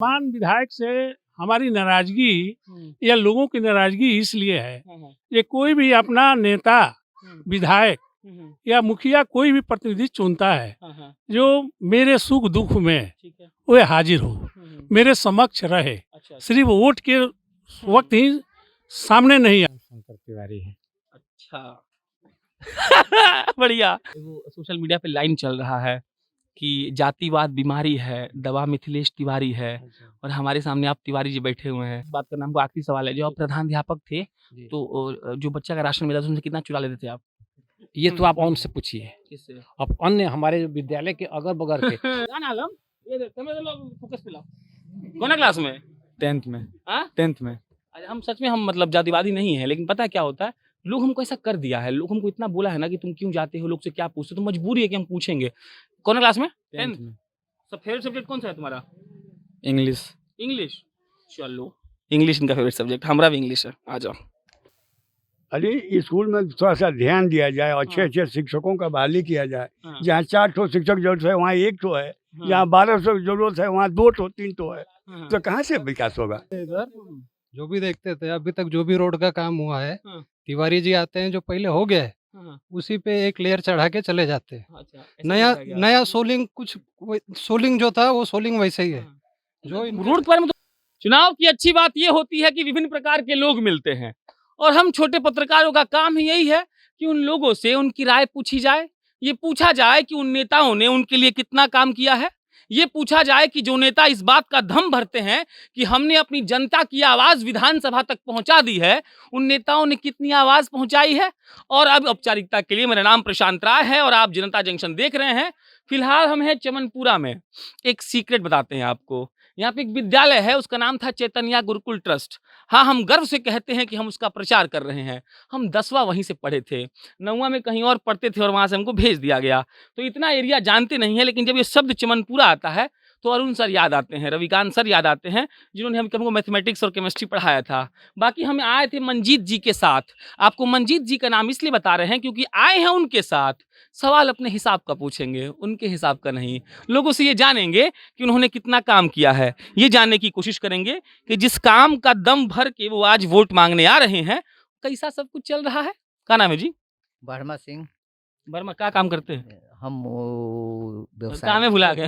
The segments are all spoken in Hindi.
वर्तमान विधायक से हमारी नाराजगी या लोगों की नाराजगी इसलिए है, ये कोई भी अपना नेता, विधायक या मुखिया कोई भी प्रतिनिधि चुनता है जो मेरे सुख दुख में वो हाजिर हो, मेरे समक्ष रहे, सिर्फ वोट के वक्त ही सामने नहीं आए। शंकर तिवारी है। अच्छा बढ़िया। वो सोशल मीडिया पे लाइन चल रहा है कि जातिवाद बीमारी है, दवा मिथिलेश तिवारी है, और हमारे सामने आप तिवारी जी बैठे हुए हैं। बात करना हमको आखिरी सवाल है, जो आप प्रधानाध्यापक थे तो जो बच्चा का राशन मिला था उनसे कितना चुरा लेते थे आप? ये तो आप उनसे पूछिए। किससे? अब अन्य हमारे विद्यालय के अगल बगल के फोकस पे लाओ। कौन क्लास में? 10th में। हाँ? 10th में। हम सच में हम मतलब जातिवादी नहीं है, लेकिन पता है क्या होता है, लोग हमको ऐसा कर दिया है, लोग हमको इतना बोला है ना कि तुम क्यों जाते हो, लोग से क्या पूछते हो, तो मजबूरी है कि हम पूछेंगे। कौन क्लास में? 10th में। सब फेवरेट सब्जेक्ट कौन सा है तुम्हारा? इंग्लिश। इंग्लिश। चलो इंग्लिश इनका फेवरेट सब्जेक्ट, हमारा भी इंग्लिश है। आ जाओ। अरे स्कूल में थोड़ा सा ध्यान दिया जाए और अच्छे शिक्षकों का बहाली किया जाए। जहाँ 4 ठो शिक्षक जरूरत है वहाँ 1 ठो है, जहाँ 1200 जरूरत है वहाँ 2 ठो 3 ठो है, तो कहाँ से विकास होगा? जो भी देखते थे अभी तक जो भी रोड का काम हुआ है, तिवारी जी आते हैं, जो पहले हो गया है उसी पे एक लेयर चढ़ा के चले जाते हैं। नया सोलिंग सोलिंग जो था वो सोलिंग वैसे ही है। जो रोड पर में तो चुनाव की अच्छी बात ये होती है कि विभिन्न प्रकार के लोग मिलते हैं, और हम छोटे पत्रकारों का काम ही यही है कि उन लोगों से उनकी राय पूछी जाए, ये पूछा जाए कि उन नेताओं ने उनके लिए कितना काम किया है, ये पूछा जाए कि जो नेता इस बात का दम भरते हैं कि हमने अपनी जनता की आवाज विधानसभा तक पहुंचा दी है, उन नेताओं ने कितनी आवाज पहुंचाई है। और अब औपचारिकता के लिए, मेरा नाम प्रशांत राय है और आप जनता जंक्शन देख रहे हैं। फिलहाल हम हैं चमनपुरा में। एक सीक्रेट बताते हैं आपको, यहाँ पे एक विद्यालय है, उसका नाम था चैतन्या गुरुकुल ट्रस्ट। हाँ, हम गर्व से कहते हैं कि हम उसका प्रचार कर रहे हैं। हम 10वां वहीं से पढ़े थे, 9वां में कहीं और पढ़ते थे और वहाँ से हमको भेज दिया गया, तो इतना एरिया जानते नहीं है। लेकिन जब ये शब्द चमनपुरा आता है तो अरुण सर याद आते हैं, रविकांत सर याद आते हैं, जिन्होंने हमको मैथमेटिक्स और केमिस्ट्री पढ़ाया था। बाकी हम आए थे मंजीत जी के साथ। आपको मंजीत जी का नाम इसलिए बता रहे हैं क्योंकि आए हैं उनके साथ। सवाल अपने हिसाब का पूछेंगे, उनके हिसाब का नहीं। लोगों से ये जानेंगे कि उन्होंने कितना काम किया है, ये जानने की कोशिश करेंगे कि जिस काम का दम भर के वो आज वोट मांगने आ रहे हैं, कैसा सब कुछ चल रहा है। क्या नाम है जी? वर्मा सिंह। वर्मा, क्या काम करते हैं? हम व्यवसाय, काम में भुला गए।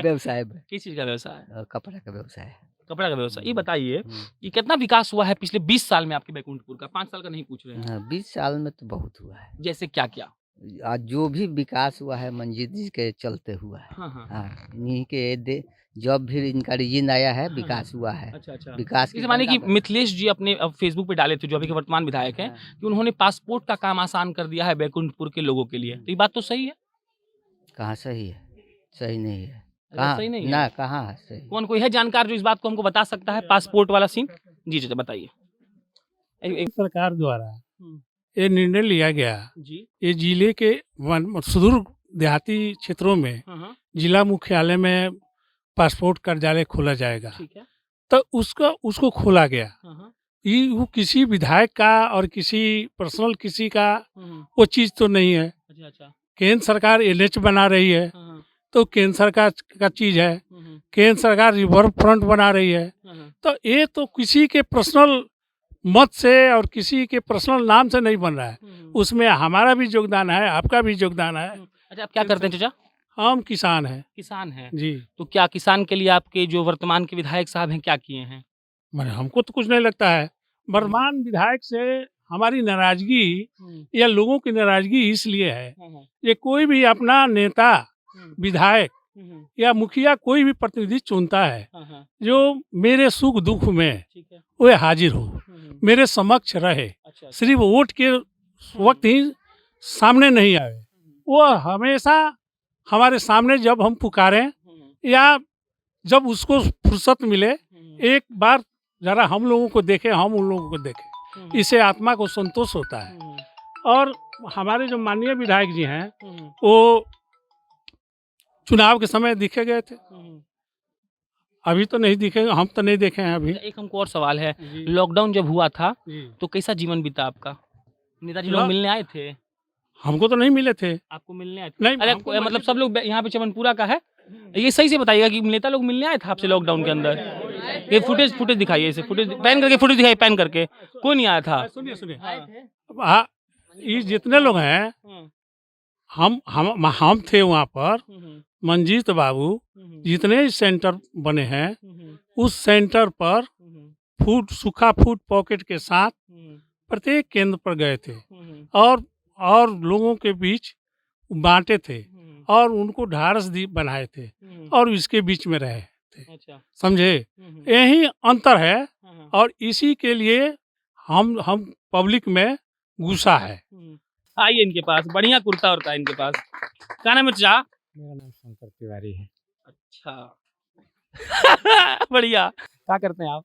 व्यवसाय किस चीज का व्यवसाय? कपड़ा का व्यवसाय। कपड़ा का व्यवसाय। ये बताइए कि कितना विकास हुआ है पिछले 20 साल में आपके बैकुंठपुर का? 5 साल का नहीं पूछ रहे हैं। 20 साल में तो बहुत हुआ है। जैसे क्या क्या? आज जो भी विकास हुआ है मंजीत जी के चलते हुआ है। हाँ। इन्हीं के जब भी इनका रिजिन आया है विकास हुआ है। अच्छा। विकास इस माने कि मिथिलेश जी अपने फेसबुक पे डाले थे, जो अभी के वर्तमान विधायक हैं, कि उन्होंने पासपोर्ट का काम आसान कर दिया है बैकुंठपुर के लोगों के लिए। तो ये बात तो सही है? कहाँ सही है? सही नहीं है। कहाँ सही नहीं है? ना, कहाँ है सही? कौन कोई है जानकार जो इस बात को हमको बता सकता है, पासपोर्ट वाला सीन? जी बताइए। सरकार द्वारा ये निर्णय लिया गया जी, ये जिले के सुदूर देहाती क्षेत्रों में जिला मुख्यालय में पासपोर्ट कार्यालय खोला जाएगा। ठीक है। तो उसको खोला गया। ये वो किसी विधायक का और किसी पर्सनल किसी का वो चीज तो नहीं है। अच्छा। केंद्र सरकार NH बना रही है तो केंद्र सरकार का चीज है। केंद्र सरकार रिवर फ्रंट बना रही है, तो ये तो किसी के पर्सनल मत से और किसी के पर्सनल नाम से नहीं बन रहा है। उसमें हमारा भी योगदान है, आपका भी योगदान है। अच्छा, आप क्या करते हैं चाचा? हम किसान हैं। किसान हैं जी। तो क्या किसान के लिए आपके जो वर्तमान के विधायक साहब हैं क्या किए हैं? मैंने हमको तो कुछ नहीं लगता है। वर्तमान विधायक से हमारी नाराजगी या लोगों की नाराजगी इसलिए है, ये कोई भी अपना नेता, विधायक या मुखिया कोई भी प्रतिनिधि चुनता है जो मेरे सुख दुख में वो हाजिर हो, मेरे समक्ष रहे, सिर्फ वोट के वक्त ही सामने नहीं आए। वो हमेशा हमारे सामने जब हम पुकारें या जब उसको फुर्सत मिले, एक बार जरा हम लोगों को देखे, हम उन लोगों को देखें, इससे आत्मा को संतोष होता है। और हमारे जो माननीय विधायक जी हैं वो चुनाव के समय दिखे गए थे, अभी तो नहीं दिखे, हम तो नहीं देखे हैं अभी। एक हमको और सवाल है, लॉकडाउन जब हुआ था तो कैसा जीवन बीता आपका? नेताजी लोग मिलने आए थे? हमको तो नहीं मिले थे। आपको मिलने आए थे? नहीं, अरे मतलब सब लोग यहाँ पे चमनपुरा का है, ये सही से बताइएगा कि नेता लोग मिलने आए थे आपसे लॉकडाउन के अंदर? ये फुटेज दिखाइए, इसे फुटेज पैन करके फुटेज दिखाइए, पैन करके। कोई नहीं आया था? सुनिए हाँ, ये जितने लोग हैं हम थे वहाँ पर। मंजीत बाबू जितने सेंटर बने हैं उस सेंटर पर सूखा फूड पॉकेट के साथ प्रत्येक केंद्र पर गए थे और लोगों के बीच बांटे थे और उनको ढाढ़स बनाए थे और इसके बीच में रहे थे। अच्छा। समझे? यही अंतर है और इसी के लिए हम पब्लिक में गुस्सा है। आइए इनके पास, बढ़िया कुर्ता उड़ता है इनके पास। क्या नाम है चा? मेरा नाम शंकर तिवारी है। अच्छा। बढ़िया। क्या करते हैं आप?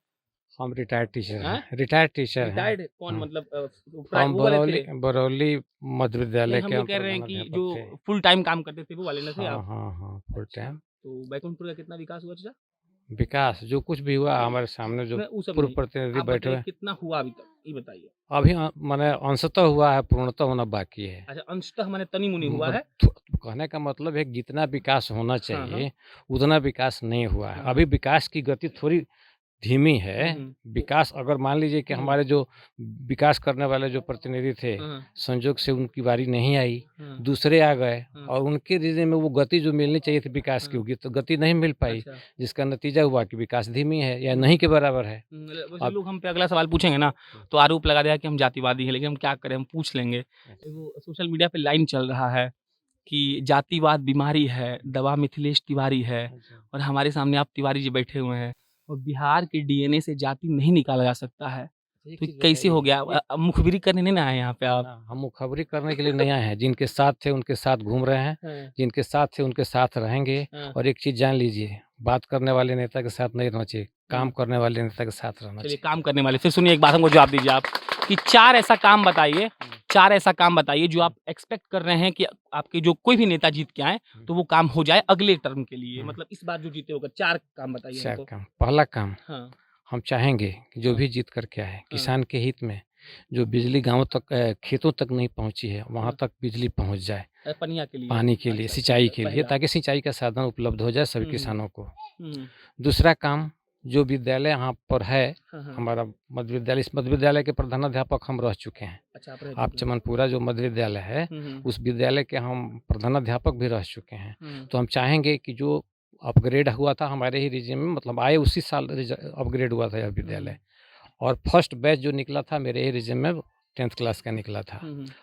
हम रिटायर्ड टीचर हैं? हैं। रिटायर्ड टीचर हैं। रिटायर्ड कौन हाँ। मतलब हम वो वाले थे? बरौली मध्य विद्यालय हम के ये कह रहे हैं कि प्रधानाध्यापक जो थे। फुल टाइम काम करते थे वो वाले ना थे हाँ आप? हाँ फुल टाइम। तो बैकुंठपुर का कितना विकास हुआ चाचा? विकास जो कुछ भी हुआ हमारे सामने जो नहीं, वो सब पूर्व नहीं। प्रतिनिधि आप बैठे बताइए हुए कितना हुआ अभी तक, ये बताइए। अभी मैंने अंशतः हुआ है, पूर्णतः होना बाकी है। अच्छा, अंशतः माने तनी मुनी हुआ है। कहने का मतलब है जितना विकास होना हाँ। चाहिए उतना विकास नहीं हुआ है। हाँ। अभी विकास की गति थोड़ी धीमी है। हम्म। विकास अगर मान लीजिए कि हमारे जो विकास करने वाले जो प्रतिनिधि थे हाँ। संजोग से उनकी बारी नहीं आई, हाँ। दूसरे आ गए हाँ। और उनके रीजन में वो गति जो मिलनी चाहिए थी विकास की हाँ। होगी तो गति नहीं मिल पाई, अच्छा। जिसका नतीजा हुआ कि विकास धीमी है या नहीं के बराबर है। वैसे अब- लोग हम पे अगला सवाल पूछेंगे ना तो आरोप लगा देगा कि हम जातिवादी हैं, लेकिन हम क्या करें, हम पूछ लेंगे। वो सोशल मीडिया पे लाइन चल रहा है कि जातिवाद बीमारी है, दवा मिथिलेश तिवारी है, और हमारे सामने आप तिवारी जी बैठे हुए हैं और बिहार के डीएनए से जाति नहीं निकाला जा सकता है। तो ये कैसे हो गया? मुखबिरी करने नहीं ना आए यहाँ पे आप? हम मुखबरी करने के लिए नहीं आए हैं। जिनके साथ थे उनके साथ घूम रहे हैं, जिनके साथ थे उनके साथ रहेंगे। और एक चीज जान लीजिए, बात करने वाले नेता के साथ नहीं रहना चाहिए, काम करने वाले नेता के साथ रहना चलिए चाहिए। काम करने वाले। फिर सुनिए, एक बात हमको जवाब दीजिए आप कि चार ऐसा काम बताइए, चार ऐसा काम बताइए जो आप एक्सपेक्ट कर रहे हैं कि आपके जो कोई भी नेता जीत के आए तो वो काम हो जाए अगले टर्म के लिए, मतलब इस बार जो जीते होगा। चार काम बताइए चार हमको। काम। पहला काम, हाँ। हम चाहेंगे कि जो भी जीत करके आए किसान के हित में जो बिजली गांवों तक खेतों तक नहीं पहुंची है वहां तक बिजली पहुंच जाए, पनिया के लिए, पानी के लिए, अच्छा, सिंचाई के लिए, पहला। ताकि सिंचाई का साधन उपलब्ध हो जाए सभी हम्म। किसानों को। हम्म। दूसरा काम, जो विद्यालय यहाँ पर है हाँ, हाँ। हमारा मध्य विद्यालय, इस मध्य विद्यालय के प्रधानाध्यापक हम रह चुके हैं। अच्छा, आप आप चमनपुरा जो मध्य विद्यालय है उस विद्यालय के हम प्रधानाध्यापक भी रह चुके हैं। तो हम चाहेंगे कि जो अपग्रेड हुआ था हमारे ही रीजन में, मतलब आए उसी साल अपग्रेड हुआ था यह विद्यालय, और फर्स्ट बैच जो निकला था मेरे ही रीजन में 10th क्लास का निकला था।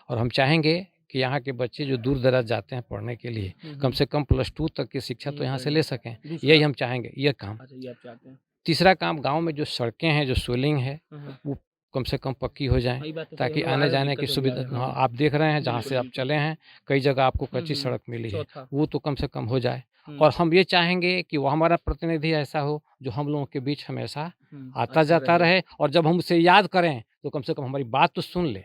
और हम चाहेंगे कि यहाँ के बच्चे जो दूर दराज जाते हैं पढ़ने के लिए कम से कम +2 तक की शिक्षा तो यहाँ से ले सकें, यही हम चाहेंगे, यह काम। ये आप चाहते हैं। तीसरा काम, गांव में जो सड़कें हैं, जो सोलिंग है वो कम से कम पक्की हो जाए ताकि आने जाने की सुविधा। हाँ, आप देख रहे हैं जहाँ से आप चले हैं कई जगह आपको कच्ची सड़क मिली है, वो तो कम से कम हो जाए। और हम ये चाहेंगे कि वो हमारा प्रतिनिधि ऐसा हो जो हम लोगों के बीच हमेशा आता जाता रहे, और जब हम उसे याद करें तो कम से कम हमारी बात तो सुन ले।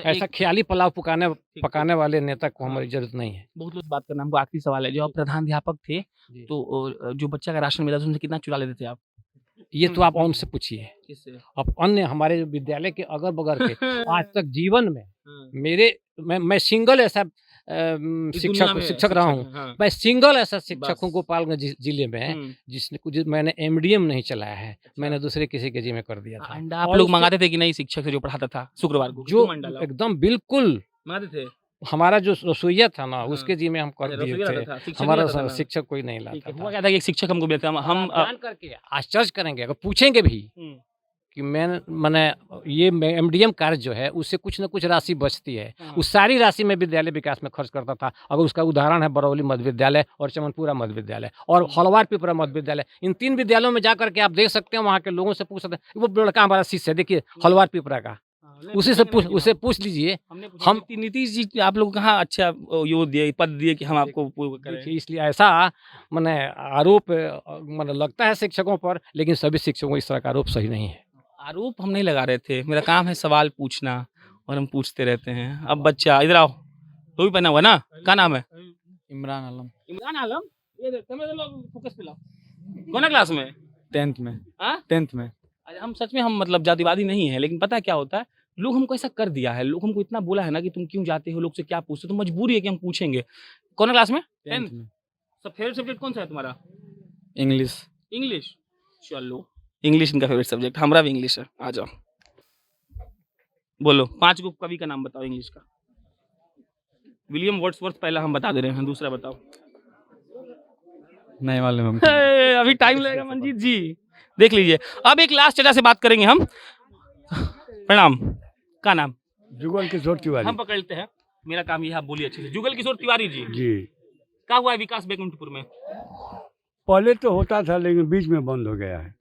ऐसा ख्याली पुलाव पकाने वाले नेता को हमारी जरूरत नहीं है। बहुत लोग बात करना। हमको आखिरी सवाल है, जो आप प्रधानाध्यापक थे तो जो बच्चा का राशन मिला था उनसे कितना चुरा लेते थे आप? ये तो आप उनसे पूछिए। किससे? अब अन्य हमारे जो विद्यालय के अगल बगल के आज तक जीवन में मैं सिंगल ऐसा शिक्षक रहा हूँ। मैं सिंगल ऐसा शिक्षक हूँ गोपालगंज जिले में जिसने मैंने एमडीएम नहीं चलाया है, मैंने दूसरे किसी के जिम्मे कर दिया था। अंडा आप लोग मंगाते थे कि नहीं? शिक्षक से जो पढ़ाता था शुक्रवार को जो एकदम बिल्कुल मंगाते थे। हमारा जो रसोईया था ना उसके जिम्मे हम कर दिए थे। हमारा शिक्षक कोई नहीं लाता था। हुआ क्या था कि एक शिक्षक हमको मिलता, हम जान करके आश्चर्य करेंगे अगर पूछेंगे भी कि मैंने ये एमडीएम कार्य जो है उससे कुछ न कुछ राशि बचती है, उस सारी राशि में विद्यालय विकास में खर्च करता था। अगर उसका उदाहरण है बरौली मध्य विद्यालय और चमनपुरा मध्य विद्यालय और हलवार पिपरा मध्य विद्यालय। इन 3 विद्यालयों में जाकर के आप देख सकते हैं, वहाँ के लोगों से पूछ सकते हैं। वो लड़का हमारा शिष्य है, देखिए हलवार पिपरा का, उसे पूछ लीजिए। हम नीतीश जी आप लोग कहाँ अच्छा यो दिए, पद दिए कि हम आपको करें? इसलिए ऐसा मैंने आरोप मैंने लगता है शिक्षकों पर, लेकिन सभी शिक्षकों इस तरह का आरोप सही नहीं है। आरोप हम नहीं लगा रहे थे, मेरा काम है सवाल पूछना और हम पूछते रहते हैं। अब बच्चा इधर आओ, तो भी पहना हुआ ना, क्या नाम है? इमरान आलम। इमरान आलम, ये फोकस पे लाओ। कौन क्लास में? 10th में। हाँ 10th में। हम सच में हम मतलब जातिवादी नहीं है, लेकिन पता है क्या होता है, लोग हमको ऐसा कर दिया है, लोग हमको इतना बोला है ना कि तुम क्यों जाते हो, लोग से क्या पूछते हो, तो मजबूरी है कि हम पूछेंगे। कौन क्लास में? 10th में। सब फेवरेट सब्जेक्ट कौन सा है तुम्हारा? इंग्लिश। इंग्लिश। चलो, इंग्लिश इनका फेवरेट सब्जेक्ट, हमारा भी इंग्लिश है। आ जाओ, बोलो 5 गो कवि का नाम बताओ इंग्लिश का। विलियम वर्ड्सवर्थ पहला हम बता दे रहे हैं, दूसरा बताओ। नहीं मालूम हमको। अभी टाइम लगेगा मंजीत जी, देख लीजिए। अब एक लास्ट चर्चा से बात करेंगे हम। प्रणाम, का नाम? जुगल किशोर तिवारी हम पकड़ लेते हैं, मेरा काम ये है, आप बोलिए अच्छे से। जुगल किशोर तिवारी जी, जी। क्या हुआ है विकास बैकुंठपुर में? पहले तो होता था लेकिन बीच में बंद हो गया है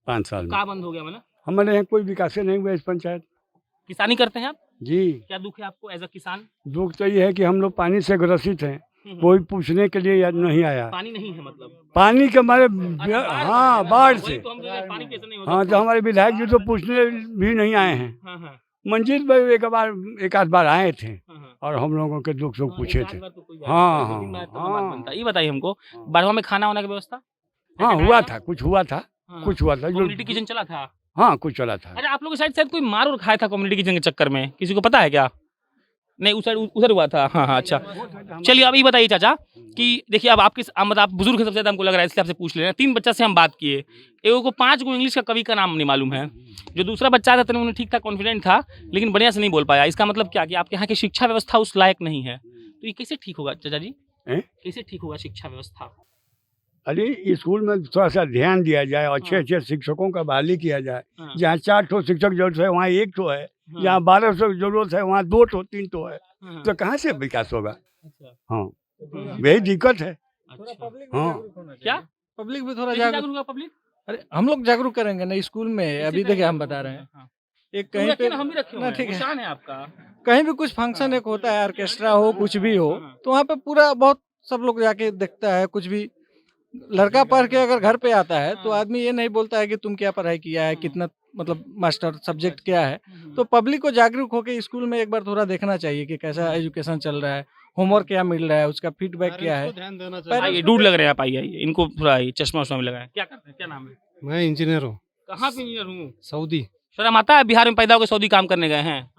5 साल में। कहाँ बंद हो गया? मतलब हमारे यहाँ कोई विकास नहीं हुआ इस पंचायत। किसानी करते हैं आप? जी। क्या दुख है आपको एज अ किसान? दुख तो ये है कि हम लोग पानी से ग्रसित हैं, कोई पूछने के लिए याद नहीं आया। पानी नहीं है मतलब? पानी के हमारे हाँ बाढ़ वही से। तो हम कह पानी कैसे नहीं हो हाँ सकता? तो हमारे विधायक जी तो पूछने भी नहीं आए हैं। हाँ। मंजीत भाई एक आध बार आए थे हाँ। और हम लोगों के दुख सुख पूछे थे। तो कोई हाँ, बात नहीं, हाँ, मैं तो हाँ। बात बनता है। ये बताइए हमको, बारहवा में खाना वाना की व्यवस्था? हाँ हुआ था, कुछ हुआ था, हाँ। कुछ हुआ था कम्युनिटी किचन चला था? हाँ कुछ चला था। अरे आप लोग के साइड शायद कोई मार और खाया था कम्युनिटी किचन के चक्कर में, किसी को पता है क्या? नहीं, उस साइड उधर हुआ था। हाँ, अच्छा। चलिए अब ये बताइए चाचा कि देखिए अब आपके मतलब आप बुजुर्ग हैं सबसे ज़्यादा, हमको लग रहा है, इसलिए आपसे पूछ ले रहे हैं। 3 बच्चा से हम बात किए, एगो को 5 गो इंग्लिश का कवि का नाम नहीं मालूम है। जो दूसरा बच्चा था उन्हें ठीक था, कॉन्फिडेंट था, लेकिन बढ़िया से नहीं बोल पाया। इसका मतलब क्या कि आपके यहाँ की शिक्षा व्यवस्था उस लायक नहीं है। तो ये कैसे ठीक होगा चाचा जी? कैसे ठीक होगा शिक्षा व्यवस्था? अरे स्कूल में थोड़ा सा ध्यान दिया जाए, अच्छे शिक्षकों का बहाली किया जाए। जहाँ 4 ठो शिक्षक जरूरत है वहाँ 1 ठो है, जहाँ 1200 जरूरत है वहाँ 2 ठो 3 ठो है, तो कहाँ से विकास होगा? हाँ यही दिक्कत है। हाँ क्या पब्लिक भी थोड़ा जागरूक जागरूक, होगा पब्लिक? अरे हम लोग जागरूक करेंगे ना स्कूल में। अभी देखिए हम बता रहे हैं, एक कहीं पे हम भी रखे हुए ना, हैं, ठीक वो है, शान है आपका। कहीं भी कुछ फंक्शन एक होता है, ऑर्केस्ट्रा हो, कुछ भी हो, तो वहाँ पे पूरा बहुत सब लोग जाके देखता है। कुछ भी लड़का पढ़ के अगर घर पे आता है तो आदमी ये नहीं बोलता है कि तुम क्या पढ़ाई किया है, कितना मतलब मास्टर सब्जेक्ट क्या है। तो पब्लिक को जागरूक होकर स्कूल में एक बार थोड़ा देखना चाहिए कि कैसा एजुकेशन चल रहा है, होमवर्क क्या मिल रहा है, उसका फीडबैक क्या है। आइए, दूर लग रहे हैं आप, आइए इनको थोड़ा चश्मा उश्मा भी लगाएं। क्या करते हैं, क्या नाम है? मैं इंजीनियर हूँ, कहाँ पे इंजीनियर हूँ? सऊदी। शर्म आता है? बिहार में पैदा होकर सऊदी काम करने गए हैं।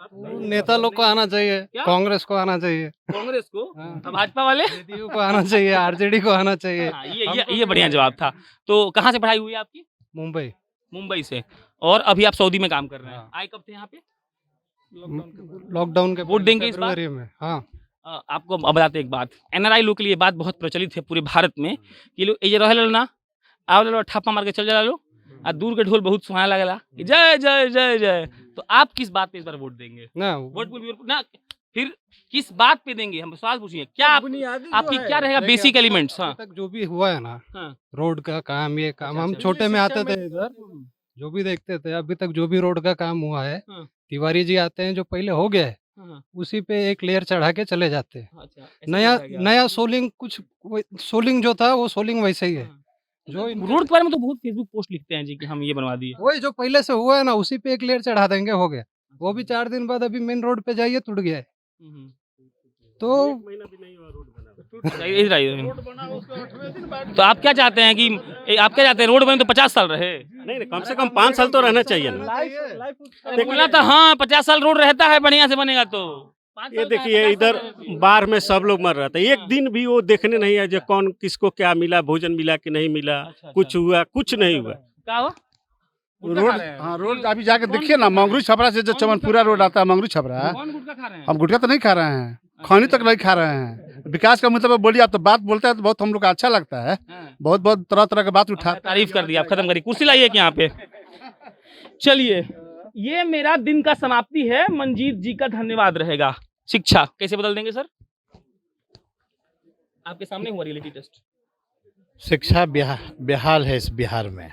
नेता लोग को आना चाहिए, क्या? कांग्रेस को आना चाहिए, कांग्रेस को, हाँ। भाजपा वाले जेडीयू को आना चाहिए, आरजेडी को आना चाहिए। हाँ, ये बढ़िया जवाब था। तो कहाँ से पढ़ाई हुई है आपकी? मुंबई। मुंबई से। और अभी आप सऊदी में काम कर रहे हैं। आए कब थे यहाँ पे? लॉकडाउन के वोट देंगे इस बार? फरवरी में। हाँ आपको अब बताते एक बात, एनआरआई लोग के लिए बात बहुत प्रचलित है पूरे भारत में कि लोग ये रहे ना, आओ लो ठप्पा मार के चल जा लो, और दूर के ढोल बहुत सुहाना लगेला, जय जय जय जय। तो आप किस बात पे इस बार वोट देंगे? ना वोट ना, फिर किस बात पे देंगे? हम सवाल पूछिए, क्या आपकी क्या रहेगा बेसिक एलिमेंट्स? हाँ तक जो भी हुआ है ना, हाँ। रोड का काम, ये काम अच्छा, हम अच्छा। छोटे में आते थे इधर, जो भी देखते थे, अभी तक जो भी रोड का काम हुआ है, हाँ। तिवारी जी आते हैं, जो पहले हो गया है हाँ। उसी पे एक लेयर चढ़ा के चले जाते हैं। अच्छा, ऐसा नया कैसा गया? नया सोलिंग कुछ सोलिंग जो था वो सोलिंग वैसे ही है। हाँ। जो रोड के बारे में तो बहुत फेसबुक पोस्ट लिखते हैं जी कि हम ये बनवा दिए। वही जो पहले से हुआ है ना, उसी पे एक लेयर चढ़ा देंगे, हो गया। वो भी 4 दिन बाद अभी मेन रोड पे जाइए, टूट गया है। तो इधर आइए। तो आप क्या चाहते हैं कि आप क्या चाहते हैं, रोड बने तो 50 साल रहे? नहीं, कम से कम 5 साल तो रहना चाहिए ना। बोला था हाँ 50 साल रोड रहता है, बढ़िया से बनेगा तो। 5 ये साल का है, देखिए 50 इधर साल है। बाढ़ में सब लोग मर रहा था, एक दिन भी वो देखने नहीं है जो कौन किसको क्या मिला, भोजन मिला कि नहीं मिला, अच्छा, कुछ हुआ कुछ नहीं हुआ। क्या हुआ? रोड, हाँ रोड अभी जाके देखिए ना, मंगरू छपरा से जो चमनपुरा रोड आता है, मंगरू छपरा, कौन गुटखा खा रहे हैं? हम गुटखा तो नहीं खा रहे हैं, खानी तक नहीं खा रहे हैं। विकास का मतलब बोलिए, आप तो बात बोलते हैं तो बहुत हम लोग का अच्छा लगता है, हाँ। बहुत बहुत तरह तरह की बात उठा। तारीफ कर दी, आप खत्म करिए, कुर्सी लाइए कि यहाँ पे। चलिए, ये मेरा दिन का समाप्ति है। मंजीत जी का धन्यवाद रहेगा। शिक्षा कैसे बदल देंगे सर? आपके सामने हुआ रियलिटी टेस्ट। शिक्षा बेहाल है इस बिहार में।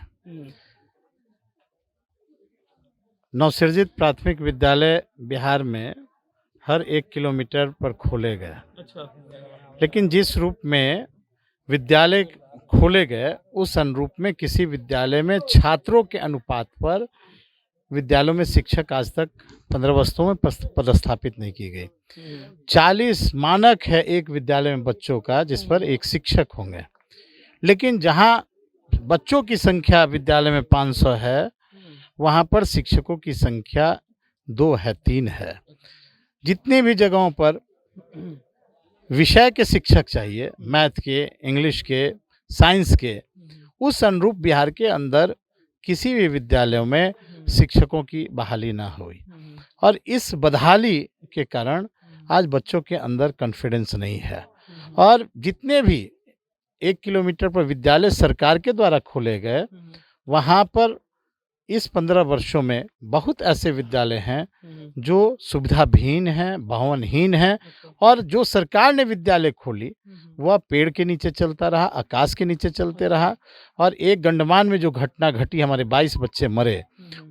नवसृजित प्राथमिक विद्यालय बिहार में हर 1 किलोमीटर पर खोले गए, अच्छा। लेकिन जिस रूप में विद्यालय खोले गए उस अनुरूप में किसी विद्यालय में छात्रों के अनुपात पर विद्यालयों में शिक्षक आज तक 15 वर्षों में पदस्थापित नहीं की गई। 40 मानक है एक विद्यालय में बच्चों का, जिस पर एक शिक्षक होंगे, लेकिन जहां बच्चों की संख्या विद्यालय में 500 है, वहां पर शिक्षकों की संख्या 2 है, 3 है। जितने भी जगहों पर विषय के शिक्षक चाहिए, मैथ के, इंग्लिश के, साइंस के, उस अनुरूप बिहार के अंदर किसी भी विद्यालयों में शिक्षकों की बहाली ना हुई। और इस बदहाली के कारण आज बच्चों के अंदर कॉन्फिडेंस नहीं है। और जितने भी 1 किलोमीटर पर विद्यालय सरकार के द्वारा खोले गए, वहाँ पर इस 15 वर्षों में बहुत ऐसे विद्यालय हैं जो सुविधाविहीन हैं, भवनहीन हैं, और जो सरकार ने विद्यालय खोली वह पेड़ के नीचे चलता रहा, आकाश के नीचे चलते रहा। और एक गंडमान में जो घटना घटी, हमारे 22 बच्चे मरे,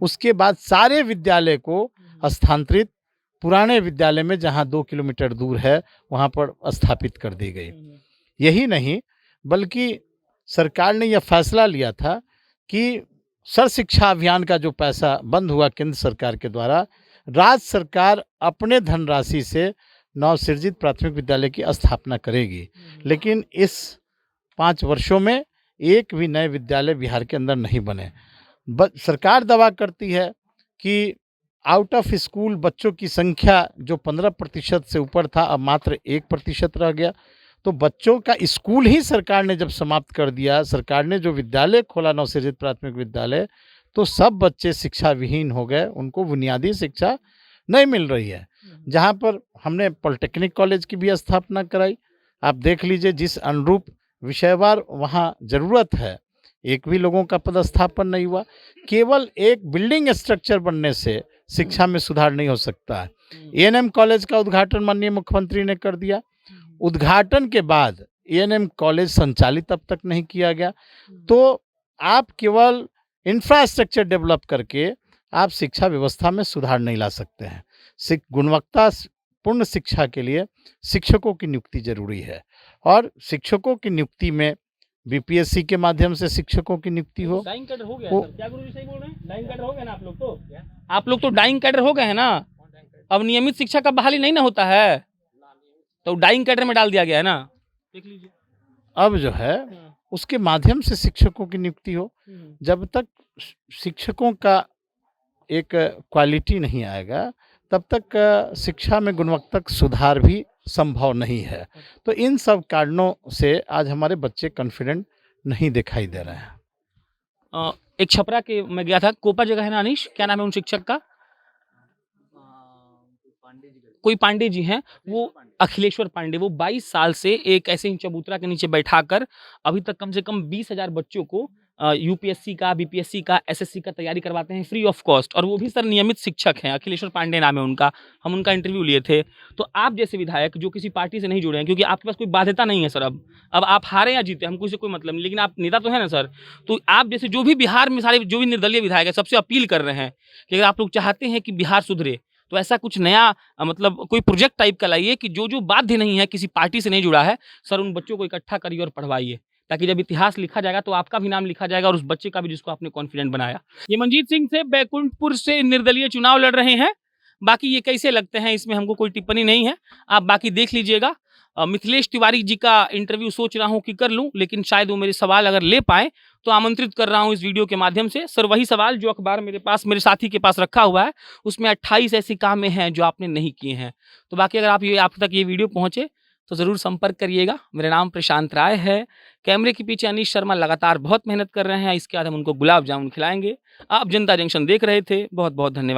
उसके बाद सारे विद्यालय को स्थानांतरित पुराने विद्यालय में, जहाँ 2 किलोमीटर दूर है, वहाँ पर स्थापित कर दी गई। यही नहीं, बल्कि सरकार ने यह फैसला लिया था कि सर्व शिक्षा अभियान का जो पैसा बंद हुआ केंद्र सरकार के द्वारा, राज्य सरकार अपने धनराशि से नवसृजित प्राथमिक विद्यालय की स्थापना करेगी। लेकिन इस 5 वर्षों में एक भी नए विद्यालय बिहार के अंदर नहीं बने। सरकार दावा करती है कि आउट ऑफ स्कूल बच्चों की संख्या जो 15% से ऊपर था, अब मात्र 1% रह गया। तो बच्चों का स्कूल ही सरकार ने जब समाप्त कर दिया, सरकार ने जो विद्यालय खोला नवसृजित प्राथमिक विद्यालय, तो सब बच्चे शिक्षा विहीन हो गए, उनको बुनियादी शिक्षा नहीं मिल रही है। जहाँ पर हमने पॉलिटेक्निक कॉलेज की भी स्थापना कराई, आप देख लीजिए जिस अनुरूप विषयवार वहाँ ज़रूरत है, एक भी लोगों का पदस्थापन नहीं हुआ। केवल एक बिल्डिंग स्ट्रक्चर बनने से शिक्षा में सुधार नहीं हो सकता है। एएनएम कॉलेज का उद्घाटन माननीय मुख्यमंत्री ने कर दिया, उद्घाटन के बाद एएनएम कॉलेज संचालित अब तक नहीं किया गया। तो आप केवल इंफ्रास्ट्रक्चर डेवलप करके आप शिक्षा व्यवस्था में सुधार नहीं ला सकते हैं। गुणवत्ता पूर्ण शिक्षा के लिए शिक्षकों की नियुक्ति जरूरी है, और शिक्षकों की नियुक्ति में बीपीएससी के माध्यम से शिक्षकों की नियुक्ति हो। डाइंग कैडर हो गया सर, क्या गुरुजी सही बोल रहे हैं? डाइंग कैडर हो गया ना आप लोग तो? आप लोग तो डाइंग कैडर हो गए हैं ना। अब नियमित शिक्षा का बहाली नहीं ना होता है, तो डाइंग कैडर में डाल दिया गया है ना। देख लीजिए, अब जो है उसके माध्यम से शिक्षकों की नियुक्ति हो। जब तक शिक्षकों का एक क्वालिटी नहीं आएगा, तब तक शिक्षा में गुणवत्ता सुधार भी संभव नहीं है। तो इन सब कारणों से आज हमारे बच्चे कॉन्फिडेंट नहीं दिखाई दे रहे हैं। एक छपरा के मैं गया था, कोपा जगह है ना अनीश, क्या नाम है उन शिक्षक का? कोई पांडे जी हैं, वो अखिलेश्वर पांडे, वो 22 साल से एक ऐसे ही चबूतरा के नीचे बैठाकर अभी तक कम से कम 20,000 बच्चों को यूपीएससी का, बीपीएससी का, एसएससी का तैयारी करवाते हैं फ्री ऑफ कॉस्ट। और वो भी सर नियमित शिक्षक हैं, अखिलेश्वर पांडे नाम है उनका, हम उनका इंटरव्यू लिए थे। तो आप जैसे विधायक जो किसी पार्टी से नहीं जुड़े हैं, क्योंकि आपके पास कोई बाध्यता नहीं है सर, अब आप हारे या जीते हमको इससे कोई मतलब नहीं, लेकिन आप नेता तो है ना सर। तो आप जैसे जो भी बिहार में सारे जो भी निर्दलीय विधायक है, सबसे अपील कर रहे हैं कि अगर आप लोग चाहते हैं कि बिहार सुधरे, तो ऐसा कुछ नया मतलब कोई प्रोजेक्ट टाइप का लाइए कि जो बाध्य नहीं है, किसी पार्टी से नहीं जुड़ा है, सर उन बच्चों को इकट्ठा करिए और पढ़वाइए, ताकि जब इतिहास लिखा जाएगा तो आपका भी नाम लिखा जाएगा और उस बच्चे का भी जिसको आपने कॉन्फिडेंट बनाया। ये मंजीत सिंह से बैकुंठपुर से निर्दलीय चुनाव लड़ रहे हैं। बाकी ये कैसे लगते हैं इसमें हमको कोई टिप्पणी नहीं है, आप बाकी देख लीजिएगा। मिथिलेश तिवारी जी का इंटरव्यू सोच रहा हूँ कि कर लूँ, लेकिन शायद वो मेरे सवाल अगर ले पाए तो आमंत्रित कर रहा हूँ इस वीडियो के माध्यम से। सर वही सवाल जो अखबार मेरे पास मेरे साथी के पास रखा हुआ है, उसमें 28 ऐसी कामें हैं जो आपने नहीं किए हैं। तो बाकी अगर आप तक ये वीडियो पहुँचे तो ज़रूर संपर्क करिएगा। मेरा नाम प्रशांत राय है, कैमरे के पीछे अनीश शर्मा लगातार बहुत मेहनत कर रहे हैं। इसके बाद हम उनको गुलाब जामुन खिलाएंगे। आप जनता जंक्शन देख रहे थे, बहुत बहुत धन्यवाद।